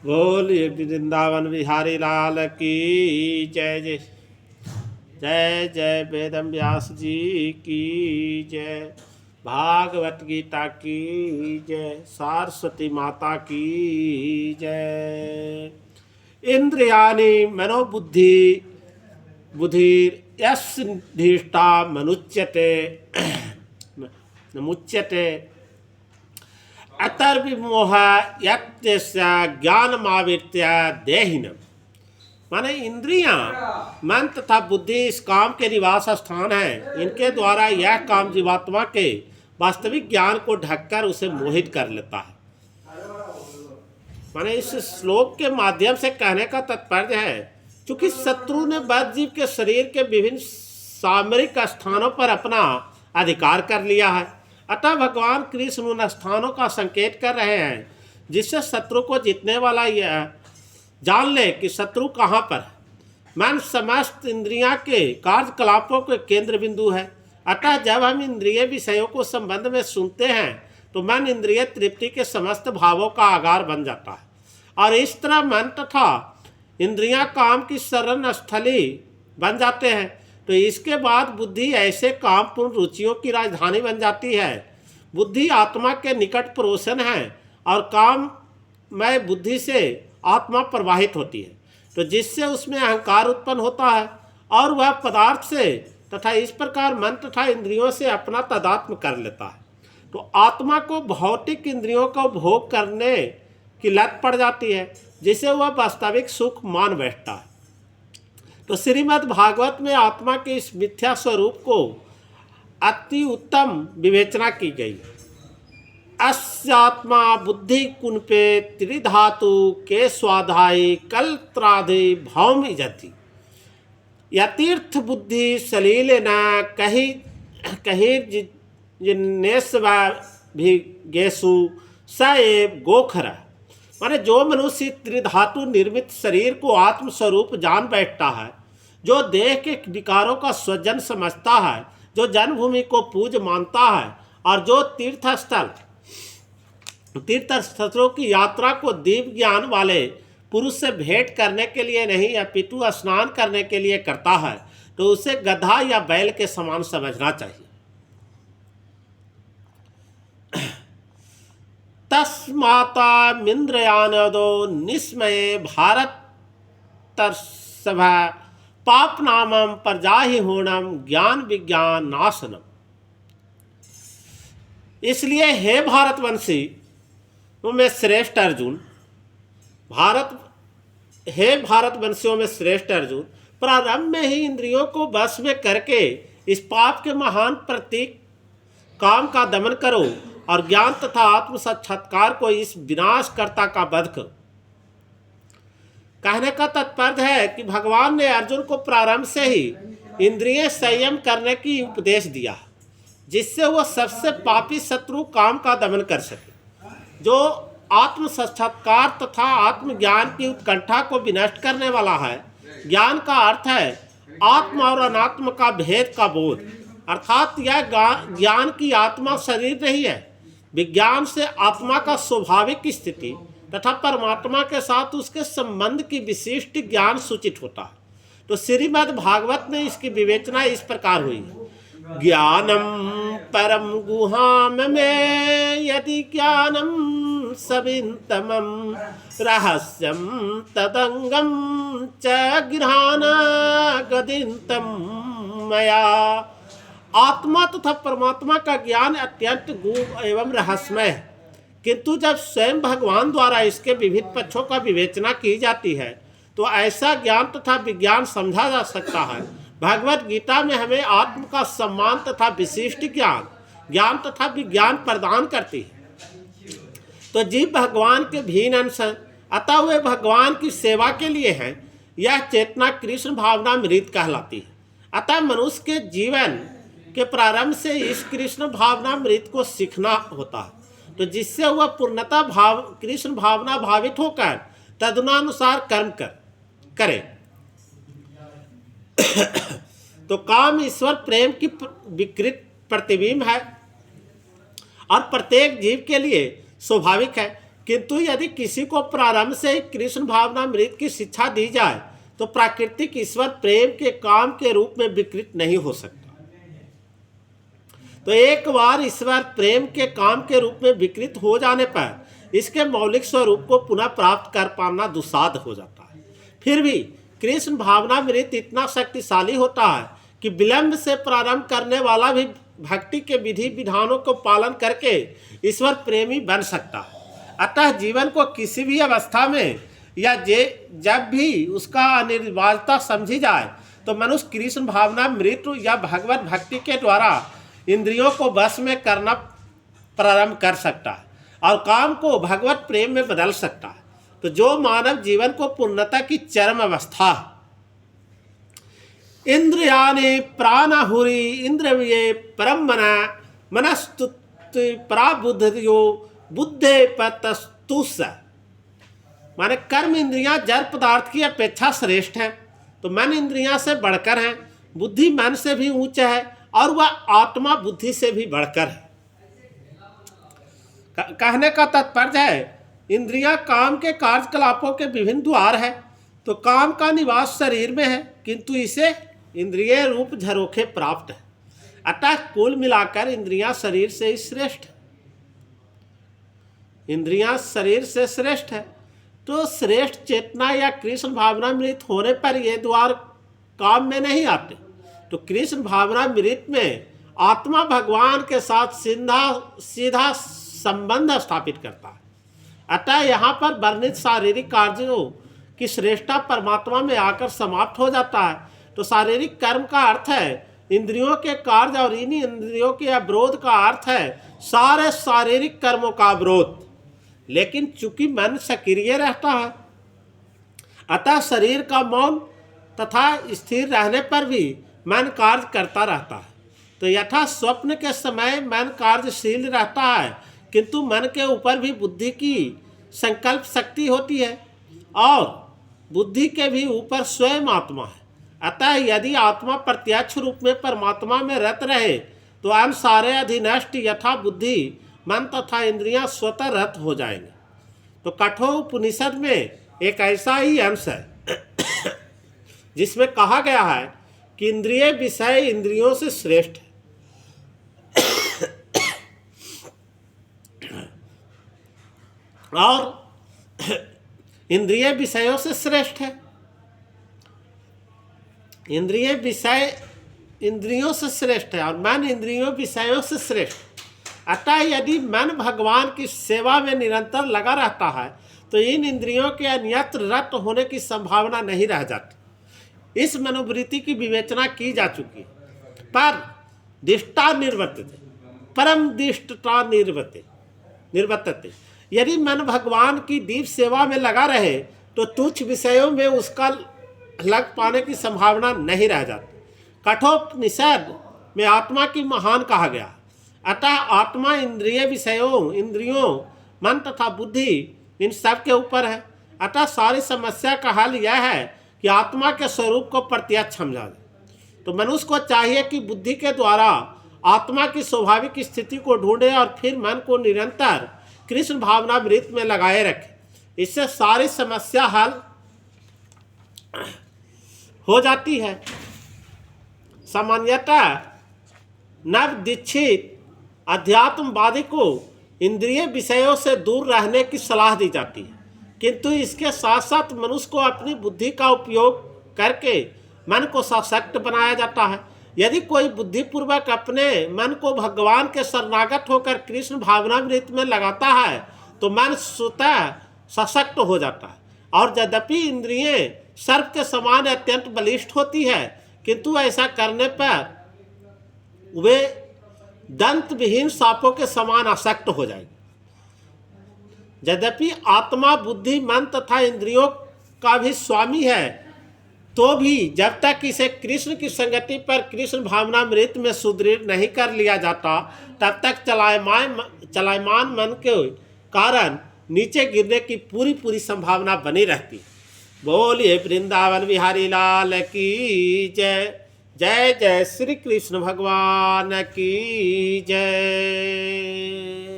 बोलिए वृंदावन बिहारी लाल की जय। जय जय जय वेदम व्यास जी की जय। भागवत गीता की जय। सरस्वती माता की जय। इंद्रियाणि मनोबुद्धि बुधिर यस्धिष्ठा मनुच्यते मुच्यते अतर्विमोह यत्स्य ज्ञानमावृत्य देहिनम। माने इंद्रियां, मन तथा बुद्धि इस काम के निवास स्थान हैं। इनके द्वारा यह काम जीवात्मा के वास्तविक ज्ञान को ढककर उसे मोहित कर लेता है। माने इस श्लोक के माध्यम से कहने का तात्पर्य है, चूंकि शत्रु ने बद्ध जीव के शरीर के विभिन्न सामरिक स्थानों पर अपना अधिकार कर लिया है, अतः भगवान कृष्ण उन स्थानों का संकेत कर रहे हैं जिससे शत्रु को जीतने वाला यह जान ले कि शत्रु कहाँ पर है। मन समस्त इंद्रियां के कार्यकलापों के केंद्र बिंदु है। अतः जब हम इंद्रिय विषयों को संबंध में सुनते हैं तो मन इंद्रिय तृप्ति के समस्त भावों का आगार बन जाता है, और इस तरह मन तथा इंद्रियां काम की शरण स्थली बन जाते हैं। तो इसके बाद बुद्धि ऐसे कामपूर्ण रुचियों की राजधानी बन जाती है। बुद्धि आत्मा के निकट परोसन है और काममय बुद्धि से आत्मा प्रवाहित होती है, तो जिससे उसमें अहंकार उत्पन्न होता है और वह पदार्थ से तथा इस प्रकार मन तथा इंद्रियों से अपना तादात्म्य कर लेता है। तो आत्मा को भौतिक इंद्रियों का भोग करने की लत पड़ जाती है, जिसे वह वास्तविक सुख मान बैठता है। तो श्रीमद् भागवत में आत्मा के इस मिथ्या स्वरूप को अति उत्तम विवेचना की गई। अस्यात्मा बुद्धि कुंपे त्रिधातु के स्वाधाई कलत्राधि भौमि जति यतीर्थ बुद्धि सलील न कही कही भी गेसु सएव गोखरा। माने जो मनुष्य त्रिधातु निर्मित शरीर को आत्मस्वरूप जान बैठता है, जो देह के विकारों का स्वजन समझता है, जो जन्मभूमि को पूज मानता है, और जो तीर्थस्थलों की यात्रा को दिव्य ज्ञान वाले पुरुष से भेंट करने के लिए नहीं अपितु स्नान करने के लिए करता है, तो उसे गधा या बैल के समान समझना चाहिए। तस्माता मिंद्रयानदो निस्मये भारत तरसभा पाप नामम प्रजाहि होणम ज्ञान विज्ञान नाशनम। इसलिए हे भारतवंशी में श्रेष्ठ अर्जुन, हे भारतवंशियों में श्रेष्ठ अर्जुन, प्रारंभ में ही इंद्रियों को वश में करके इस पाप के महान प्रतीक काम का दमन करो और ज्ञान तथा आत्म साक्षात्कार को इस विनाशकर्ता का वध करो। कहने का तात्पर्य है कि भगवान ने अर्जुन को प्रारंभ से ही इंद्रिय संयम करने की उपदेश दिया, जिससे वह सबसे पापी शत्रु काम का दमन कर सके। जो आत्म साक्षात्कार तथा आत्मज्ञान की उत्कंठा को विनष्ट करने वाला है। ज्ञान का अर्थ है आत्मा और अनात्म का भेद का बोध, अर्थात यह ज्ञान की आत्मा शरीर नहीं है। विज्ञान से आत्मा का स्वाभाविक स्थिति तथा परमात्मा के साथ उसके संबंध की विशिष्ट ज्ञान सूचित होता है। तो श्रीमद् भागवत में इसकी विवेचना इस प्रकार हुई है। ज्ञानम परम गुहाम में यदि ज्ञानम सविन्तमं रहस्यम तदंगम च गृहाण गदिन्तम मया। आत्मा तथा परमात्मा का ज्ञान अत्यंत गूढ़ एवं रहस्यमय है, किंतु जब स्वयं भगवान द्वारा इसके विविध पक्षों का विवेचना की जाती है तो ऐसा ज्ञान तथा विज्ञान समझा जा सकता है। भगवत गीता में हमें आत्म का सम्मान तथा विशिष्ट ज्ञान तथा विज्ञान प्रदान करती है। तो जीव भगवान के भिन्न अंश, अतः वे भगवान की सेवा के लिए हैं। यह चेतना कृष्ण भावनामृत कहलाती है। अतः मनुष्य के जीवन के प्रारंभ से इस कृष्ण भावनामृत को सीखना होता है, तो जिससे वह पूर्णतः कृष्ण भावना भावित होकर तदनुसार कर्म करे। तो काम ईश्वर प्रेम की विकृत प्रतिबिंब है और प्रत्येक जीव के लिए स्वाभाविक है, किंतु यदि किसी को प्रारंभ से ही कृष्ण भावनामृत की शिक्षा दी जाए तो प्राकृतिक ईश्वर प्रेम के काम के रूप में विकृत नहीं हो सकता। तो एक बार ईश्वर प्रेम के काम के रूप में विकृत हो जाने पर इसके मौलिक स्वरूप को पुनः प्राप्त कर पाना दुस्साध्य हो जाता है। फिर भी कृष्ण भावनामृत इतना शक्तिशाली होता है कि विलंब से प्रारंभ करने वाला भी भक्ति के विधि विधानों को पालन करके ईश्वर प्रेमी बन सकता है। अतः जीवन को किसी भी अवस्था में या जब भी उसका अनिवार्यता समझी जाए तो मनुष्य कृष्ण भावनामृत या भगवत भक्ति के द्वारा इंद्रियों को वश में करना प्रारंभ कर सकता है और काम को भगवत प्रेम में बदल सकता है। तो जो मानव जीवन को पूर्णता की चरम अवस्था इंद्रियाणि प्राणाहुरी इंद्रिये परम मना मनस्तुति प्राबुद्धयो बुद्धे पतस्तुस, माने कर्म इंद्रियां जड़ पदार्थ की अपेक्षा श्रेष्ठ हैं, तो मन इंद्रियां से बढ़कर हैं, बुद्धि मन से भी ऊंच है और वह आत्मा बुद्धि से भी बढ़कर है। कहने का तात्पर्य है इंद्रियां काम के कार्यकलापों के विभिन्न द्वार है, तो काम का निवास शरीर में है किंतु इसे इंद्रिय रूप झरोखे प्राप्त है। अतः कुल मिलाकर इंद्रियां शरीर से ही श्रेष्ठ है, इंद्रियां शरीर से श्रेष्ठ है। तो श्रेष्ठ चेतना या कृष्ण भावनामृत होने पर ये द्वार काम में नहीं आते। तो कृष्ण भावनामृत में आत्मा भगवान के साथ सीधा संबंध स्थापित करता है। अतः यहाँ पर वर्णित शारीरिक कार्यों की श्रेष्ठता परमात्मा में आकर समाप्त हो जाता है। तो शारीरिक कर्म का अर्थ है इंद्रियों के कार्य और इन्हीं इंद्रियों के अवरोध का अर्थ है सारे शारीरिक कर्मों का अवरोध। लेकिन चूंकि मन सक्रिय रहता है अतः शरीर का मौन तथा स्थिर रहने पर भी मन कार्य करता रहता है। तो यथा स्वप्न के समय मन कार्यशील रहता है किंतु मन के ऊपर भी बुद्धि की संकल्प शक्ति होती है और बुद्धि के भी ऊपर स्वयं आत्मा है। अतः यदि आत्मा प्रत्यक्ष रूप में परमात्मा में रत रहे तो हम सारे अधिनष्ट यथा बुद्धि मन तथा इंद्रियां स्वतः रत हो जाएंगे। तो कठोर उपनिषद में एक ऐसा ही अंश है जिसमें कहा गया है कि इंद्रिय विषय इंद्रियों से श्रेष्ठ है और इंद्रिय विषयों से श्रेष्ठ है। इंद्रिय विषय इंद्रियों से श्रेष्ठ है और मन इंद्रियों विषयों से श्रेष्ठ। अतः यदि मन भगवान की सेवा में निरंतर लगा रहता है तो इन इंद्रियों के अन्यत्र रत होने की संभावना नहीं रह जाती। इस मनोवृत्ति की विवेचना की जा चुकी है। पर दिष्टा निर्वर्तते परम दिष्टता निर्वर्तते, यदि मन भगवान की दीप सेवा में लगा रहे तो तुच्छ विषयों में उसका लग पाने की संभावना नहीं रह जाती। कठोपनिषद में आत्मा की महान कहा गया। अतः आत्मा इंद्रिय विषयों इंद्रियों मन तथा बुद्धि इन सब के ऊपर है। अतः सारी समस्या का हल यह है कि आत्मा के स्वरूप को प्रत्यक्ष समझा जाए। तो मनुष्य को चाहिए कि बुद्धि के द्वारा आत्मा की स्वाभाविक स्थिति को ढूंढे और फिर मन को निरंतर कृष्ण भावनामृत में लगाए रखे। इससे सारी समस्या हल हो जाती है। सामान्यतः नव दीक्षित अध्यात्मवादी को इंद्रिय विषयों से दूर रहने की सलाह दी जाती है, किंतु इसके साथ साथ मनुष्य को अपनी बुद्धि का उपयोग करके मन को सशक्त बनाया जाता है। यदि कोई बुद्धिपूर्वक अपने मन को भगवान के शरणागत होकर कृष्ण भावनामृत में लगाता है तो मन स्वतः सशक्त हो जाता है। और यद्यपि इंद्रियें सर्प के समान अत्यंत बलिष्ठ होती है किंतु ऐसा करने पर वे दंत विहीन सांपों के समान आसक्त हो जाएगी। यद्यपि आत्मा बुद्धि मन तथा इंद्रियों का भी स्वामी है तो भी जब तक इसे कृष्ण की संगति पर कृष्ण भावनामृत में सुदृढ़ नहीं कर लिया जाता तब तक चलायमान मन के कारण नीचे गिरने की पूरी संभावना बनी रहती। बोलिए वृंदावन बिहारी लाल की जय। जय जय श्री कृष्ण भगवान की जय।